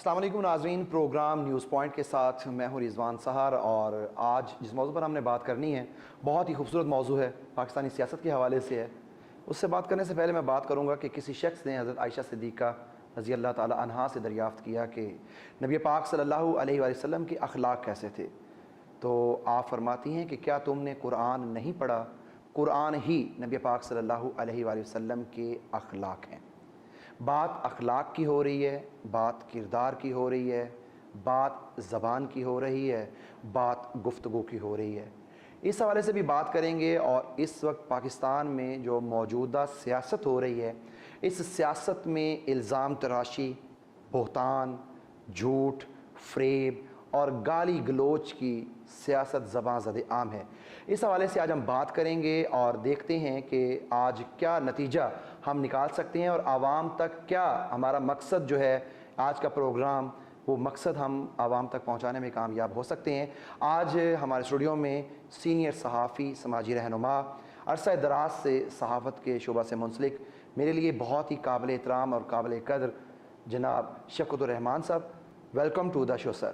السلام علیکم ناظرین، پروگرام نیوز پوائنٹ کے ساتھ میں ہوں رضوان سہار، اور آج جس موضوع پر ہم نے بات کرنی ہے بہت ہی خوبصورت موضوع ہے، پاکستانی سیاست کے حوالے سے ہے۔ اس سے بات کرنے سے پہلے میں بات کروں گا کہ کسی شخص نے حضرت عائشہ صدیقہ رضی اللہ تعالی عنہا سے دریافت کیا کہ نبی پاک صلی اللہ علیہ وآلہ وسلم کے اخلاق کیسے تھے، تو آپ فرماتی ہیں کہ کیا تم نے قرآن نہیں پڑھا؟ قرآن ہی نبی پاک صلی اللہ علیہ وآلہ وسلم کے اخلاق ہیں۔ بات اخلاق کی ہو رہی ہے، بات کردار کی ہو رہی ہے، بات زبان کی ہو رہی ہے، بات گفتگو کی ہو رہی ہے۔ اس حوالے سے بھی بات کریں گے، اور اس وقت پاکستان میں جو موجودہ سیاست ہو رہی ہے، اس سیاست میں الزام تراشی، بہتان، جھوٹ، فریب اور گالی گلوچ کی سیاست زباں زد عام ہے۔ اس حوالے سے آج ہم بات کریں گے اور دیکھتے ہیں کہ آج کیا نتیجہ ہم نکال سکتے ہیں، اور عوام تک کیا ہمارا مقصد جو ہے آج کا پروگرام، وہ مقصد ہم عوام تک پہنچانے میں کامیاب ہو سکتے ہیں۔ آج ہمارے اسٹوڈیو میں سینئر صحافی، سماجی رہنما، عرصہ دراز سے صحافت کے شعبہ سے منسلک، میرے لیے بہت ہی قابل احترام اور قابل قدر جناب شفقت الرحمان صاحب، ویلکم ٹو دا شو سر۔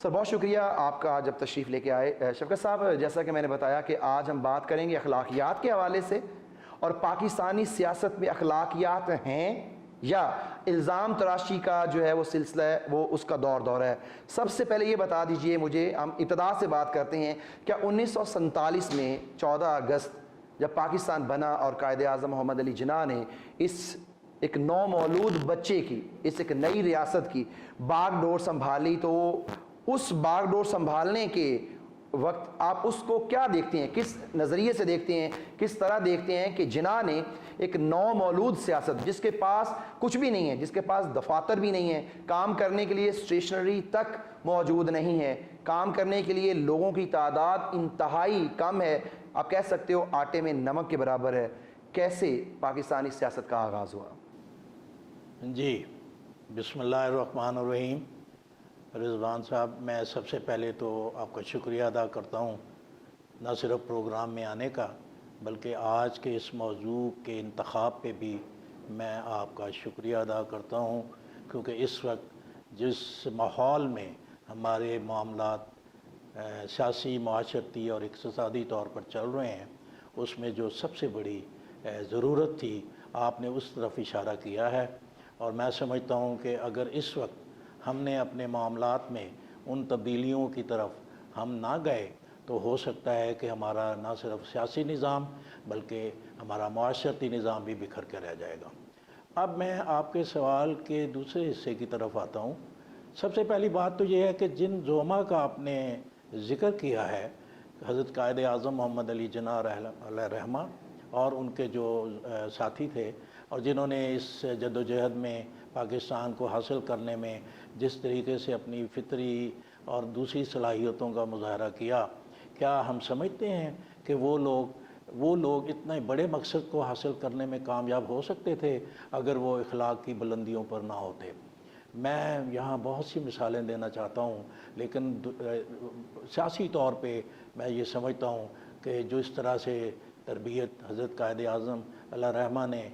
سر بہت شکریہ آپ کا جب تشریف لے کے آئے۔ شفقت صاحب، جیسا کہ میں نے بتایا کہ آج ہم بات کریں گے اخلاقیات کے حوالے سے، اور پاکستانی سیاست میں اخلاقیات ہیں یا الزام تراشی کا جو ہے وہ سلسلہ ہے، وہ اس کا دور ہے۔ سب سے پہلے یہ بتا دیجئے مجھے، ہم ابتدا سے بات کرتے ہیں، کیا 1947 میں 14 اگست جب پاکستان بنا اور قائد اعظم محمد علی جناح نے اس ایک نو مولود بچے کی، اس ایک نئی ریاست کی باغ ڈور سنبھالی، تو اس باغ ڈور سنبھالنے کے وقت آپ اس کو کیا دیکھتے ہیں، کس نظریے سے دیکھتے ہیں، کس طرح دیکھتے ہیں کہ جناح نے ایک نو مولود سیاست، جس کے پاس کچھ بھی نہیں ہے، جس کے پاس دفاتر بھی نہیں ہے، کام کرنے کے لیے اسٹیشنری تک موجود نہیں ہے، کام کرنے کے لیے لوگوں کی تعداد انتہائی کم ہے، آپ کہہ سکتے ہو آٹے میں نمک کے برابر ہے، کیسے پاکستانی سیاست کا آغاز ہوا؟ جی، بسم اللہ الرحمن الرحیم۔ رضوان صاحب، میں سب سے پہلے تو آپ کا شکریہ ادا کرتا ہوں، نہ صرف پروگرام میں آنے کا بلکہ آج کے اس موضوع کے انتخاب پہ بھی میں آپ کا شکریہ ادا کرتا ہوں، کیونکہ اس وقت جس ماحول میں ہمارے معاملات سیاسی، معاشرتی اور اقتصادی طور پر چل رہے ہیں، اس میں جو سب سے بڑی ضرورت تھی، آپ نے اس طرف اشارہ کیا ہے۔ اور میں سمجھتا ہوں کہ اگر اس وقت ہم نے اپنے معاملات میں ان تبدیلیوں کی طرف ہم نہ گئے تو ہو سکتا ہے کہ ہمارا نہ صرف سیاسی نظام بلکہ ہمارا معاشرتی نظام بھی بکھر کے رہ جائے گا۔ اب میں آپ کے سوال کے دوسرے حصے کی طرف آتا ہوں۔ سب سے پہلی بات تو یہ ہے کہ جن زعماء کا آپ نے ذکر کیا ہے، حضرت قائد اعظم محمد علی جناح علیہ رحمہ اور ان کے جو ساتھی تھے، اور جنہوں نے اس جدوجہد میں پاکستان کو حاصل کرنے میں جس طریقے سے اپنی فطری اور دوسری صلاحیتوں کا مظاہرہ کیا، کیا ہم سمجھتے ہیں کہ وہ لوگ اتنے بڑے مقصد کو حاصل کرنے میں کامیاب ہو سکتے تھے اگر وہ اخلاق کی بلندیوں پر نہ ہوتے؟ میں یہاں بہت سی مثالیں دینا چاہتا ہوں، لیکن سیاسی طور پہ میں یہ سمجھتا ہوں کہ جو اس طرح سے تربیت حضرت قائد اعظم علیہ رحمہ نے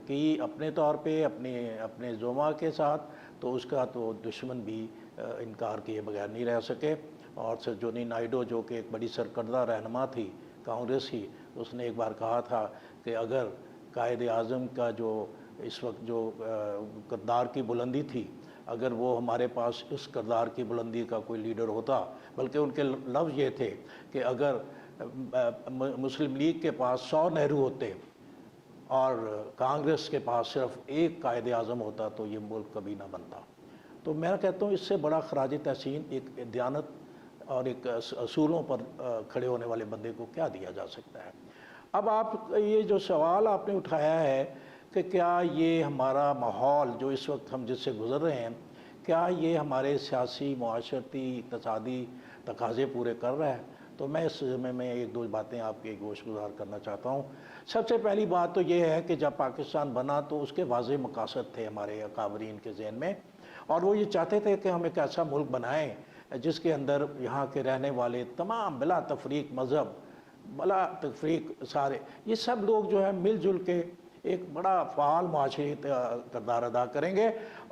کی اپنے طور پہ اپنے زعماء کے ساتھ، تو اس کا تو دشمن بھی انکار کیے بغیر نہیں رہ سکے۔ اور سرجونی نائیڈو، جو کہ ایک بڑی سرکردہ رہنما تھی کانگریس کی، اس نے ایک بار کہا تھا کہ اگر قائد اعظم کا جو اس وقت جو کردار کی بلندی تھی، اگر وہ ہمارے پاس اس کردار کی بلندی کا کوئی لیڈر ہوتا، بلکہ ان کے لفظ یہ تھے کہ اگر مسلم لیگ کے پاس 100 نہرو ہوتے اور کانگریس کے پاس صرف ایک قائد اعظم ہوتا تو یہ ملک کبھی نہ بنتا۔ تو میں کہتا ہوں اس سے بڑا خراج تحسین ایک دیانت اور ایک اصولوں پر کھڑے ہونے والے بندے کو کیا دیا جا سکتا ہے؟ اب آپ یہ جو سوال آپ نے اٹھایا ہے کہ کیا یہ ہمارا ماحول جو اس وقت ہم جس سے گزر رہے ہیں، کیا یہ ہمارے سیاسی، معاشرتی، اقتصادی تقاضے پورے کر رہا ہے؟ تو میں اس میں ایک دو باتیں آپ کے گوش گزار کرنا چاہتا ہوں۔ سب سے پہلی بات تو یہ ہے کہ جب پاکستان بنا تو اس کے واضح مقاصد تھے ہمارے اکابرین کے ذہن میں، اور وہ یہ چاہتے تھے کہ ہم ایک ایسا ملک بنائیں جس کے اندر یہاں کے رہنے والے تمام بلا تفریق مذہب، بلا تفریق سارے، یہ سب لوگ جو ہے مل جل کے ایک بڑا فعال معاشرتی کردار ادا کریں گے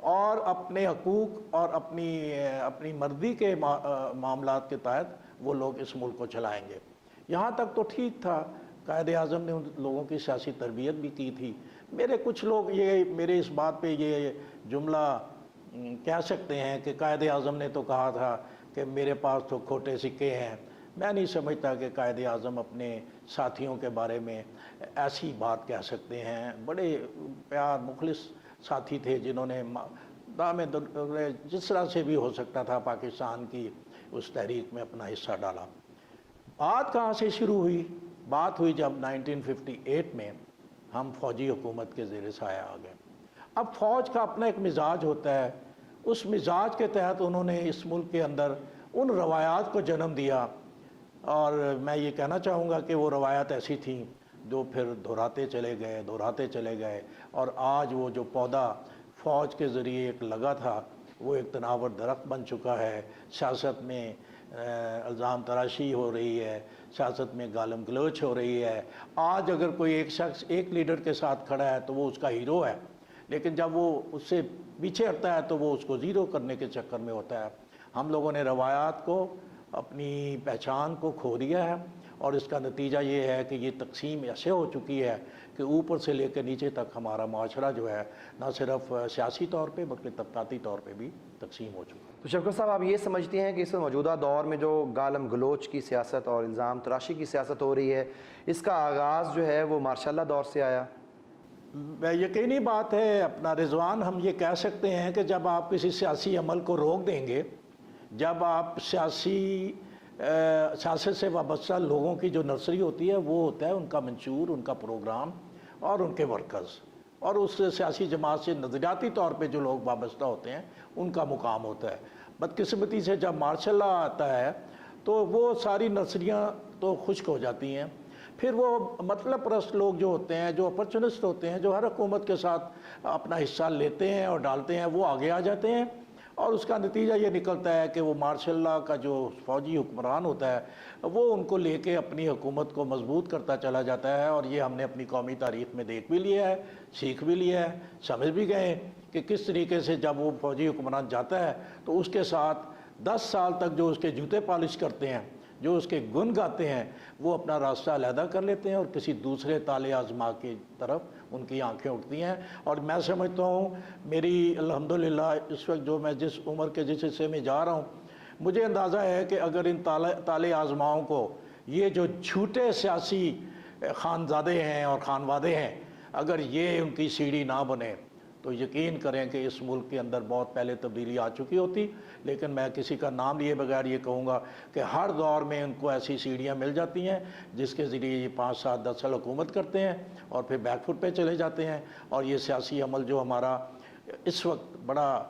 اور اپنے حقوق اور اپنی مرضی کے معاملات کے تحت وہ لوگ اس ملک کو چلائیں گے۔ یہاں تک تو ٹھیک تھا، قائد اعظم نے ان لوگوں کی سیاسی تربیت بھی کی تھی۔ میرے کچھ لوگ میرے اس بات پہ یہ جملہ کہہ سکتے ہیں کہ قائد اعظم نے تو کہا تھا کہ میرے پاس تو کھوٹے سکے ہیں۔ میں نہیں سمجھتا کہ قائد اعظم اپنے ساتھیوں کے بارے میں ایسی بات کہہ سکتے ہیں۔ بڑے پیار مخلص ساتھی تھے جنہوں نے دام جس طرح سے بھی ہو سکتا تھا پاکستان کی اس تحریک میں اپنا حصہ ڈالا۔ بات کہاں سے شروع ہوئی؟ بات ہوئی جب 1958 میں ہم فوجی حکومت کے زیر سایہ آ گئے۔ اب فوج کا اپنا ایک مزاج ہوتا ہے، اس مزاج کے تحت انہوں نے اس ملک کے اندر ان روایات کو جنم دیا، اور میں یہ کہنا چاہوں گا کہ وہ روایات ایسی تھیں جو پھر دہراتے چلے گئے، اور آج وہ جو پودا فوج کے ذریعے ایک لگا تھا وہ ایک تناور درخت بن چکا ہے۔ سیاست میں الزام تراشی ہو رہی ہے، سیاست میں گالم گلوچ ہو رہی ہے۔ آج اگر کوئی ایک شخص ایک لیڈر کے ساتھ کھڑا ہے تو وہ اس کا ہیرو ہے، لیکن جب وہ اس سے پیچھے ہٹتا ہے تو وہ اس کو زیرو کرنے کے چکر میں ہوتا ہے۔ ہم لوگوں نے روایات کو، اپنی پہچان کو کھو دیا ہے، اور اس کا نتیجہ یہ ہے کہ یہ تقسیم ایسے ہو چکی ہے کہ اوپر سے لے کے نیچے تک ہمارا معاشرہ جو ہے نہ صرف سیاسی طور پہ بلکہ طبقاتی طور پہ بھی تقسیم ہو چکا ہے۔ تو شفقت صاحب، آپ یہ سمجھتے ہیں کہ اس موجودہ دور میں جو گالم گلوچ کی سیاست اور الزام تراشی کی سیاست ہو رہی ہے، اس کا آغاز جو ہے وہ ماشاء اللہ دور سے آیا؟ یقینی بات ہے اپنا رضوان، ہم یہ کہہ سکتے ہیں کہ جب آپ کسی سیاسی عمل کو روک دیں گے، جب آپ سیاست سے وابستہ لوگوں کی جو نرسری ہوتی ہے وہ ہوتا ہے ان کا منشور، ان کا پروگرام اور ان کے ورکرز، اور اس سیاسی جماعت سے نظریاتی طور پہ جو لوگ وابستہ ہوتے ہیں ان کا مقام ہوتا ہے۔ بدقسمتی سے جب مارشل لا آتا ہے تو وہ ساری نرسریاں تو خشک ہو جاتی ہیں، پھر وہ مطلب پرست لوگ جو ہوتے ہیں، جو اپرچونسٹ ہوتے ہیں، جو ہر حکومت کے ساتھ اپنا حصہ لیتے ہیں اور ڈالتے ہیں، وہ آگے آ جاتے ہیں، اور اس کا نتیجہ یہ نکلتا ہے کہ وہ مارشل لا کا جو فوجی حکمران ہوتا ہے وہ ان کو لے کے اپنی حکومت کو مضبوط کرتا چلا جاتا ہے۔ اور یہ ہم نے اپنی قومی تاریخ میں دیکھ بھی لیا ہے، سیکھ بھی لیا ہے، سمجھ بھی گئے کہ کس طریقے سے جب وہ فوجی حکمران جاتا ہے تو اس کے ساتھ 10 سال تک جو اس کے جوتے پالش کرتے ہیں، جو اس کے گن گاتے ہیں، وہ اپنا راستہ علیحدہ کر لیتے ہیں اور کسی دوسرے تالے آزما کی طرف ان کی آنکھیں اٹھتی ہیں۔ اور میں سمجھتا ہوں، میری الحمدللہ اس وقت جو میں جس عمر کے جس حصے میں جا رہا ہوں، مجھے اندازہ ہے کہ اگر ان تالے آزماؤں کو یہ جو جھوٹے سیاسی خانزادے ہیں اور خانوادے ہیں، اگر یہ ان کی سیڑھی نہ بنے تو یقین کریں کہ اس ملک کے اندر بہت پہلے تبدیلی آ چکی ہوتی۔ لیکن میں کسی کا نام لیے بغیر یہ کہوں گا کہ ہر دور میں ان کو ایسی سیڑھیاں مل جاتی ہیں جس کے ذریعے یہ 5 7 10 سال حکومت کرتے ہیں اور پھر بیک فٹ پہ چلے جاتے ہیں۔ اور یہ سیاسی عمل جو ہمارا اس وقت بڑا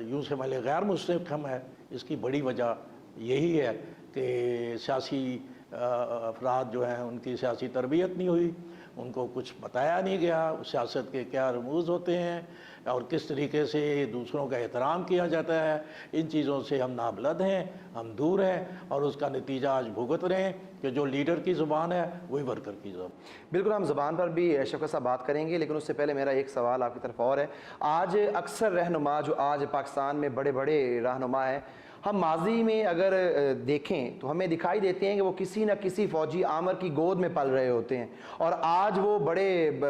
یوں سے ملے غیر مستحکم ہے، اس کی بڑی وجہ یہی ہے کہ سیاسی افراد جو ہیں ان کی سیاسی تربیت نہیں ہوئی، ان کو کچھ بتایا نہیں گیا سیاست کے کیا رموز ہوتے ہیں اور کس طریقے سے دوسروں کا احترام کیا جاتا ہے۔ ان چیزوں سے ہم نابلد ہیں، ہم دور ہیں، اور اس کا نتیجہ آج بھگت رہے ہیں کہ جو لیڈر کی زبان ہے وہی ورکر کی زبان۔ بالکل، ہم زبان پر بھی شفقت صاحب بات کریں گے، لیکن اس سے پہلے میرا ایک سوال آپ کی طرف اور ہے۔ آج اکثر رہنما جو آج پاکستان میں بڑے بڑے رہنما ہیں، ہم ماضی میں اگر دیکھیں تو ہمیں دکھائی دیتے ہیں کہ وہ کسی نہ کسی فوجی آمر کی گود میں پل رہے ہوتے ہیں، اور آج وہ بڑے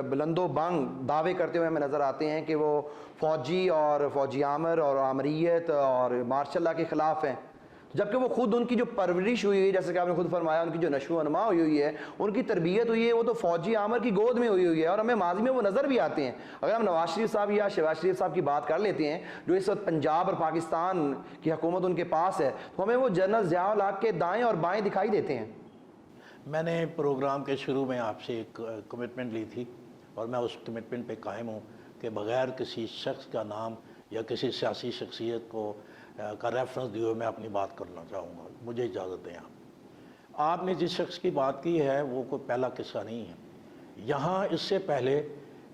بلند و بانگ دعوے کرتے ہوئے ہمیں نظر آتے ہیں کہ وہ فوجی اور فوجی آمر اور آمریت اور مارشل لا کے خلاف ہیں، جبکہ وہ خود ان کی جو پرورش ہوئی ہے، جیسے کہ آپ نے خود فرمایا، ان کی جو نشو و نما ہوئی ہے، ان کی تربیت ہوئی ہے، وہ تو فوجی آمر کی گود میں ہوئی ہے، اور ہمیں ماضی میں وہ نظر بھی آتے ہیں۔ اگر ہم نواز شریف صاحب یا شہباز شریف صاحب کی بات کر لیتے ہیں جو اس وقت پنجاب اور پاکستان کی حکومت ان کے پاس ہے، تو ہمیں وہ جنرل ضیاء الحق کے دائیں اور بائیں دکھائی دیتے ہیں۔ میں نے پروگرام کے شروع میں آپ سے ایک کمٹمنٹ لی تھی، اور میں اس کمٹمنٹ پہ قائم ہوں کہ بغیر کسی شخص کا نام یا کسی سیاسی شخصیت کا ریفرنس دیے ہوئے میں اپنی بات کرنا چاہوں گا۔ مجھے اجازت دیں۔ آپ نے جس شخص کی بات کی ہے وہ کوئی پہلا قصہ نہیں ہے۔ یہاں اس سے پہلے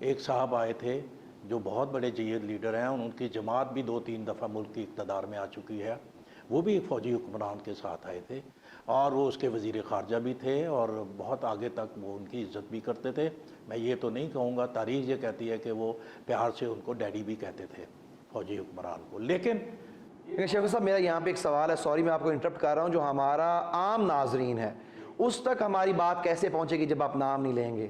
ایک صاحب آئے تھے جو بہت بڑے جید لیڈر ہیں، ان کی جماعت بھی 2 3 دفعہ ملک کی اقتدار میں آ چکی ہے، وہ بھی ایک فوجی حکمران کے ساتھ آئے تھے، اور وہ اس کے وزیر خارجہ بھی تھے اور بہت آگے تک وہ ان کی عزت بھی کرتے تھے. میں یہ تو نہیں کہوں گا, تاریخ یہ کہتی ہے کہ وہ پیار سے ان کو ڈیڈی بھی کہتے تھے فوجی حکمران کو. لیکن شفیق صاحب میرا یہاں پہ ایک سوال ہے, سوری میں آپ کو انٹرپٹ کر رہا ہوں, جو ہمارا عام ناظرین ہے اس تک ہماری بات کیسے پہنچے گی جب آپ نام نہیں لیں گے؟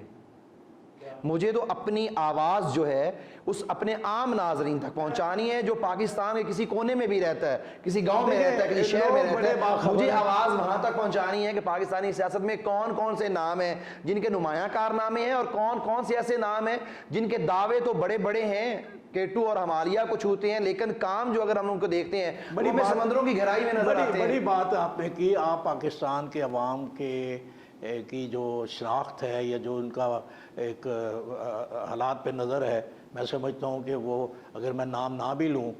مجھے تو اپنی آواز جو ہے اس اپنے عام ناظرین تک پہنچانی ہے جو پاکستان کے کسی کونے میں بھی رہتا ہے, کسی گاؤں میں رہتا ہے, کسی شہر میں رہتا ہے. مجھے آواز وہاں تک پہنچانی ہے کہ پاکستانی سیاست میں کون کون سے نام ہیں جن کے نمایاں کارنامے ہیں اور کون کون سے ایسے نام ہیں جن کے دعوے تو بڑے بڑے ہیں, کیٹو اور ہمالیہ کو چھوتے ہیں, لیکن کام جو اگر ہم ان کو دیکھتے ہیں بڑی سمندروں کی گہرائی میں نظر آتے ہیں. بڑی بات آپ نے کی. آپ پاکستان کے عوام کی جو شناخت ہے یا جو ان کا ایک حالات پہ نظر ہے, میں سمجھتا ہوں کہ وہ اگر میں نام نہ بھی لوں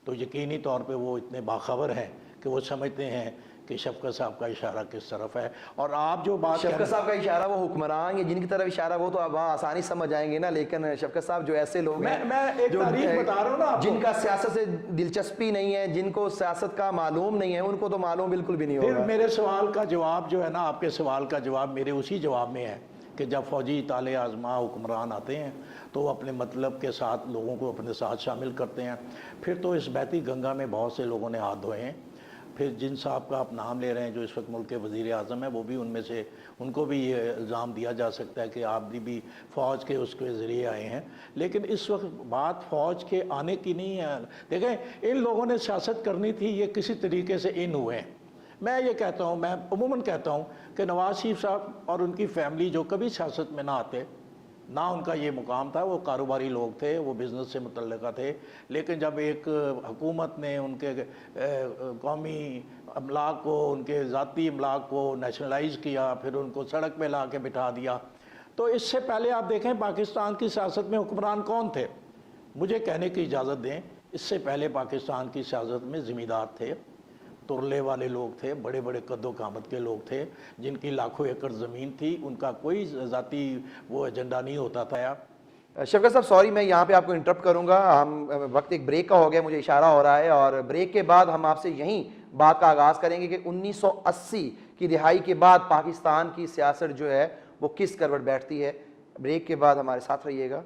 تو یقینی طور پہ وہ اتنے باخبر ہیں کہ وہ سمجھتے ہیں کہ شفقت صاحب کا اشارہ کس طرف ہے. اور آپ جو بات شفقت صاحب کا اشارہ وہ حکمران یا جن کی طرف اشارہ وہ تو اب آسانی سمجھ جائیں گے نا, لیکن شفقت صاحب جو ایسے لوگ ہیں میں ایک تاریخ بتا رہا ہوں نا, جن کا سیاست سے دلچسپی نہیں ہے, جن کو سیاست کا معلوم نہیں ہے, ان کو تو معلوم بالکل بھی نہیں ہوگا. پھر میرے سوال کا جواب جو ہے نا, آپ کے سوال کا جواب میرے اسی جواب میں ہے کہ جب فوجی طالع آزما حکمران آتے ہیں تو وہ اپنے مطلب کے ساتھ لوگوں کو اپنے ساتھ شامل کرتے ہیں. پھر تو اس بہتی گنگا میں بہت سے لوگوں نے ہاتھ دھوئے ہیں. پھر جن صاحب کا آپ نام لے رہے ہیں جو اس وقت ملک کے وزیر اعظم ہیں, وہ بھی ان میں سے, ان کو بھی یہ الزام دیا جا سکتا ہے کہ آپ بھی فوج کے اس کے ذریعے آئے ہیں. لیکن اس وقت بات فوج کے آنے کی نہیں ہے. دیکھیں, ان لوگوں نے سیاست کرنی تھی, یہ کسی طریقے سے ان ہوئے ہیں. میں یہ کہتا ہوں, میں عموماً کہتا ہوں کہ نواز شریف صاحب اور ان کی فیملی جو کبھی سیاست میں نہ آتے, نہ ان کا یہ مقام تھا, وہ کاروباری لوگ تھے, وہ بزنس سے متعلقہ تھے. لیکن جب ایک حکومت نے ان کے قومی املاک کو, ان کے ذاتی املاک کو نیشنلائز کیا, پھر ان کو سڑک پہ لا کے بٹھا دیا, تو اس سے پہلے آپ دیکھیں پاکستان کی سیاست میں حکمران کون تھے. مجھے کہنے کی اجازت دیں, اس سے پہلے پاکستان کی سیاست میں زمیندار تھے, ترلے والے لوگ تھے, بڑے بڑے قد و قامت کے لوگ تھے جن کی لاکھوں ایکڑ زمین تھی, ان کا کوئی ذاتی وہ ایجنڈا نہیں ہوتا تھا. شفقت صاحب سوری میں یہاں پہ آپ کو انٹرپٹ کروں گا, ہم وقت ایک بریک کا ہو گیا, مجھے اشارہ ہو رہا ہے, اور بریک کے بعد ہم آپ سے یہیں بات کا آغاز کریں گے کہ 1980 کی دہائی کے بعد پاکستان کی سیاست جو ہے وہ کس کروٹ بیٹھتی ہے. بریک کے بعد ہمارے ساتھ رہیے گا.